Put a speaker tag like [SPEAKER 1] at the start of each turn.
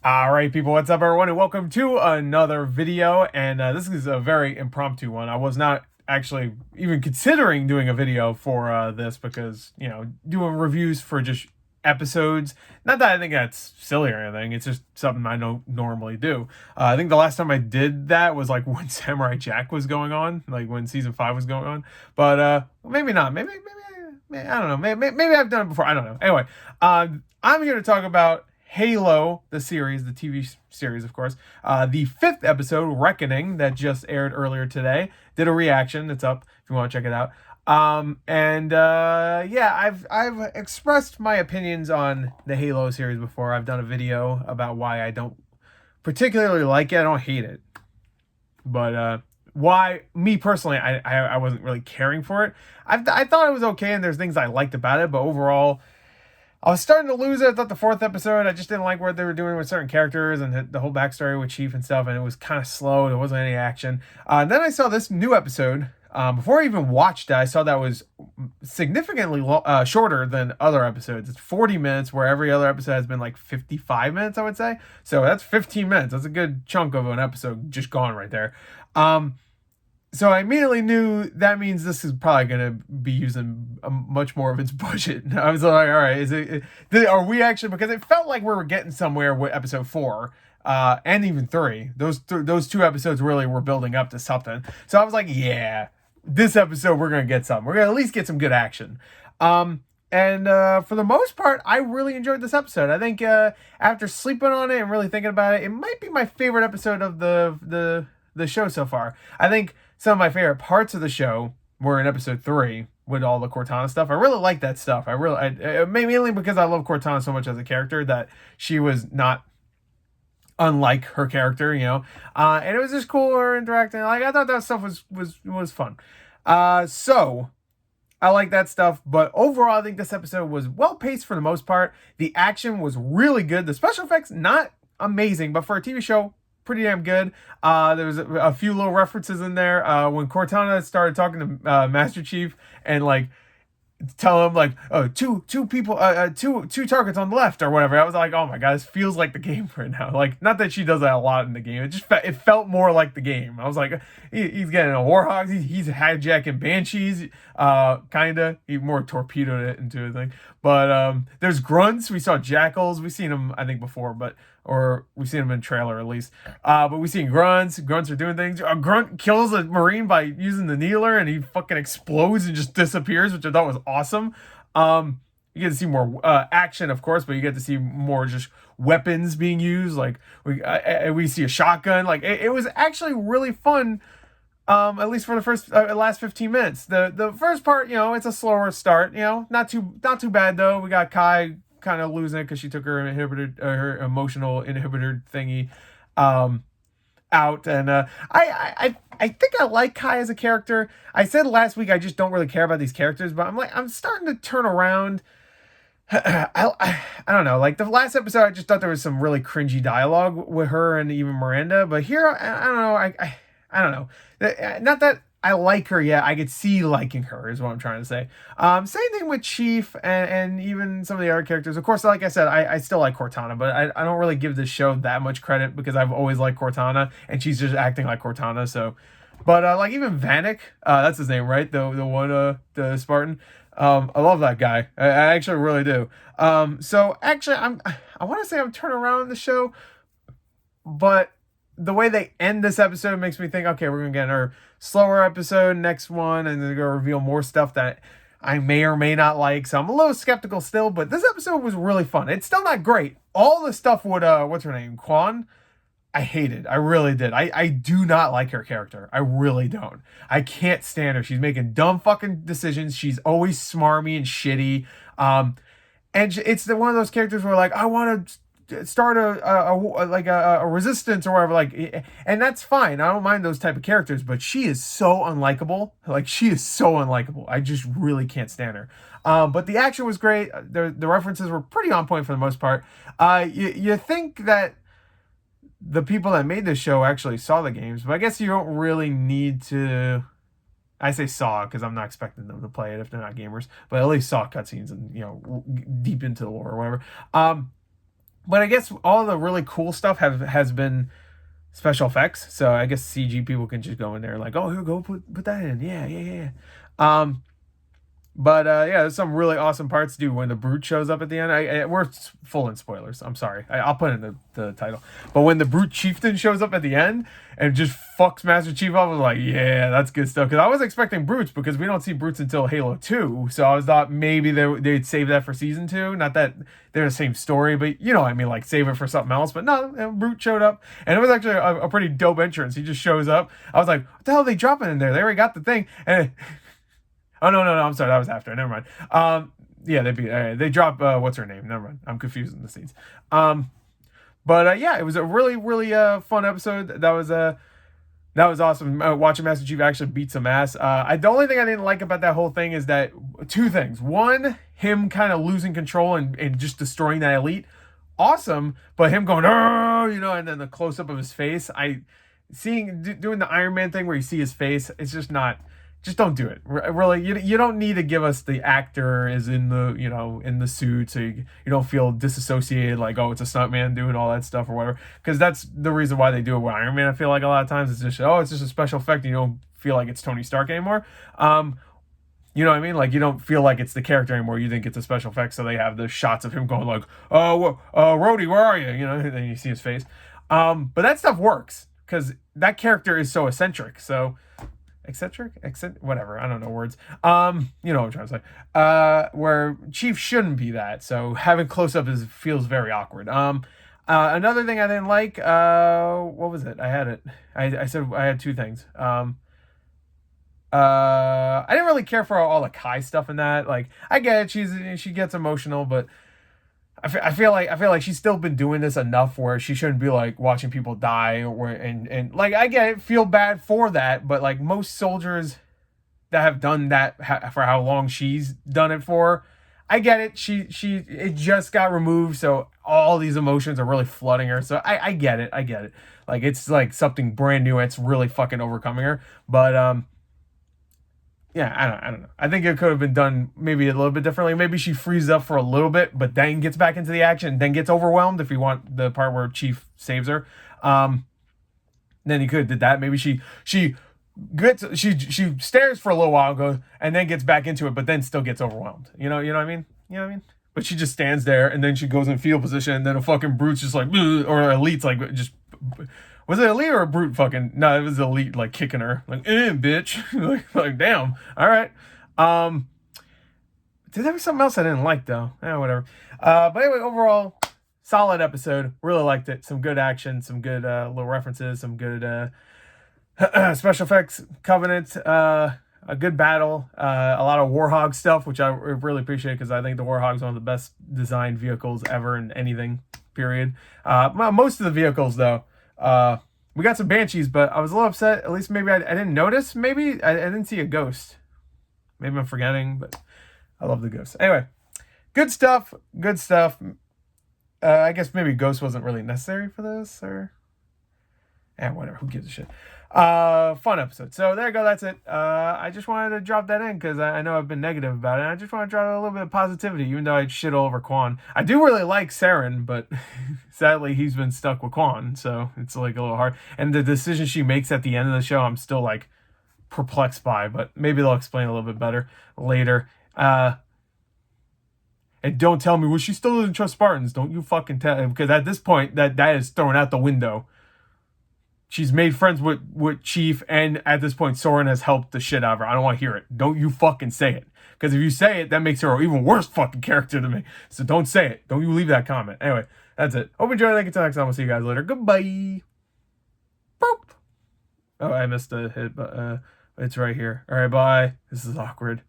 [SPEAKER 1] All right, people, what's up, everyone, and welcome to another video. And this is a very impromptu one. I was not actually even considering doing a video for this because, doing reviews for just episodes, not that I think that's silly or anything, it's just something I don't normally do. I think the last time I did that was like when Samurai Jack was going on, like when season 5 was going on. But maybe not. Maybe I don't know. Maybe I've done it before. I don't know. Anyway, I'm here to talk about Halo, the series, the TV series, of course. The fifth episode, Reckoning, that just aired earlier today. Did a reaction. It's up if you want to check it out. Yeah, I've expressed my opinions on the Halo series before. I've done a video about why I don't particularly like it. I don't hate it, but why me personally, I wasn't really caring for it. I thought it was okay, and there's things I liked about it, but overall, I was starting to lose it. I thought the fourth episode, I just didn't like what they were doing with certain characters and the whole backstory with Chief and stuff, and it was kind of slow. There wasn't any action. And then I saw this new episode. Before I even watched it, I saw that was significantly shorter than other episodes. It's 40 minutes, where every other episode has been like 55 minutes, I would say. So that's 15 minutes. That's a good chunk of an episode just gone right there. So I immediately knew that means this is probably going to be using much more of its budget. I was like, all right, are we actually, because it felt like we were getting somewhere with episode 4 and even 3. Those two episodes really were building up to something. So I was like, yeah, this episode we're going to get something. We're going to at least get some good action. And for the most part, I really enjoyed this episode. I think after sleeping on it and really thinking about it, it might be my favorite episode of the show so far. I think some of my favorite parts of the show were in episode 3 with all the Cortana stuff. I really like that stuff. Mainly because I love Cortana so much as a character, that she was not unlike her character, and it was just cool her interacting. Like, I thought that stuff was fun. So I like that stuff, but overall, I think this episode was well paced for the most part. The action was really good. The special effects, not amazing, but for a TV show, pretty damn good. There was a few little references in there when Cortana started talking to Master Chief and like tell him like, oh, two people, two targets on the left or whatever. I was like, oh my god, this feels like the game right now. Like, not that she does that a lot in the game. It felt more like the game. I was like, he's getting a Warhawks. He's hijacking Banshees. Kinda. He more torpedoed it into a thing. But there's grunts. We saw jackals. We've seen them, I think, before, or we've seen them in trailer at least. But we've seen grunts. Grunts are doing things. A grunt kills a marine by using the needler, and he fucking explodes and just disappears, which I thought was awesome. You get to see more action, of course, but you get to see more just weapons being used. Like we see a shotgun. Like it was actually really fun. At least for the last 15 minutes. The first part, it's a slower start. Not too bad though. We got Kai kind of losing it because she took her inhibitor, her emotional inhibitor thingy, out, and I think I like Kai as a character. I said last week I just don't really care about these characters, but I'm starting to turn around. I don't know. Like the last episode, I just thought there was some really cringy dialogue with her and even Miranda, but here I don't know. I don't know. Not that I like her yet. I could see liking her is what I'm trying to say. Same thing with Chief and even some of the other characters. Of course, like I said, I still like Cortana, but I don't really give this show that much credit because I've always liked Cortana, and she's just acting like Cortana. So, but like even Vanek, that's his name, right? The one, the Spartan. I love that guy. I actually really do. So actually, I want to say I'm turning around the show, but the way they end this episode makes me think, okay, we're gonna get our slower episode next one, and they're gonna reveal more stuff that I may or may not like. So I'm a little skeptical still, but this episode was really fun. It's still not great. All the stuff with what's her name, Quan, I hated. I really did. I do not like her character. I really don't. I can't stand her. She's making dumb fucking decisions. She's always smarmy and shitty. And it's one of those characters where like, I want to start a resistance or whatever, like, and that's fine. I don't mind those type of characters, but she is so unlikable. Like, she is so unlikable. I just really can't stand her. But the action was great. The references were pretty on point for the most part. You think that the people that made this show actually saw the games, but I guess you don't really need to. I say saw because I'm not expecting them to play it if they're not gamers, but at least saw cutscenes and deep into the lore or whatever. But I guess all the really cool stuff has been special effects. So I guess CG people can just go in there and like, oh, here, go put that in. Yeah, yeah, yeah. Um, but yeah, there's some really awesome parts, dude. When the brute shows up at the end, we're full in spoilers. I'm sorry. I'll put it in the title. But when the brute chieftain shows up at the end and just fucks Master Chief up, I was like, yeah, that's good stuff. Because I was expecting brutes because we don't see brutes until Halo 2. So I thought maybe they'd save that for season 2. Not that they're the same story, but you know what I mean, like save it for something else. But no, brute showed up, and it was actually a pretty dope entrance. He just shows up. I was like, what the hell are they dropping in there? They already got the thing, and. Oh no, I'm sorry, that was after. Never mind. Yeah, they drop what's her name? Never mind. I'm confusing the scenes. But yeah, it was a really fun episode. That was awesome. Watching Master Chief actually beat some ass. The only thing I didn't like about that whole thing is that two things. One, him kind of losing control and just destroying that elite. Awesome, but him going, oh, you know, and then the close up of his face. Doing the Iron Man thing where you see his face. It's just not. Just don't do it. Really, you don't need to give us the actor is in the, you know, in the suit, so you don't feel disassociated, like, oh, it's a stuntman doing all that stuff or whatever. Because that's the reason why they do it with Iron Man. I feel like a lot of times it's just, oh, it's just a special effect. And you don't feel like it's Tony Stark anymore. You know what I mean? Like, you don't feel like it's the character anymore. You think it's a special effect, so they have the shots of him going like, oh, Rhodey, where are you? You know, and then you see his face. But that stuff works because that character is so eccentric. So. Whatever, I don't know words. You know what I'm trying to say. Where Chief shouldn't be that, so having close up feels very awkward. Another thing I didn't like, what was it? I said I had two things. I didn't really care for all the Kai stuff in that. Like, I get it, she gets emotional, but I feel like she's still been doing this enough where she shouldn't be like watching people die and like I get it, feel bad for that, but like most soldiers that have done that for how long she's done it for, I get it. It just got removed, so all these emotions are really flooding her. So I get it. Like it's like something brand new. It's really fucking overcoming her, but yeah, I don't know. I think it could have been done maybe a little bit differently. Maybe she freezes up for a little bit, but then gets back into the action, then gets overwhelmed if you want the part where Chief saves her. Then you could have did that. Maybe she stares for a little while, goes, and then gets back into it, but then still gets overwhelmed. You know what I mean? You know what I mean? But she just stands there, and then she goes in fetal position, and then a fucking brute's just like, or Elite's like just. Was it Elite or a brute fucking? No, it was Elite like kicking her. Like, bitch. like, damn. All right. There was something else I didn't like though. Whatever. But anyway, overall, solid episode. Really liked it. Some good action, some good little references, some good special effects, Covenant, a good battle, a lot of Warhog stuff, which I really appreciate because I think the Warhog is one of the best designed vehicles ever in anything, period. Most of the vehicles though, we got some Banshees, but I was a little upset. At least maybe I didn't notice. Maybe I didn't see a ghost. Maybe I'm forgetting, but I love the ghost. Anyway, good stuff. I guess maybe ghost wasn't really necessary for this, or whatever. Who gives a shit? Fun episode. So there you go. That's it. I just wanted to drop that in because I know I've been negative about it. And I just want to drop a little bit of positivity, even though I shit all over Quan. I do really like Saren, but sadly he's been stuck with Quan, so it's like a little hard. And the decision she makes at the end of the show, I'm still like perplexed by, but maybe they'll explain a little bit better later. And don't tell me, well, she still doesn't trust Spartans. Don't you fucking tell, because at this point that is thrown out the window. She's made friends with Chief, and at this point, Soren has helped the shit out of her. I don't want to hear it. Don't you fucking say it. Because if you say it, that makes her an even worse fucking character to me. So don't say it. Don't you leave that comment. Anyway, that's it. Hope you enjoyed. Thank you. Until next time. We'll see you guys later. Goodbye. Boop. Oh, I missed a hit, but it's right here. All right, bye. This is awkward.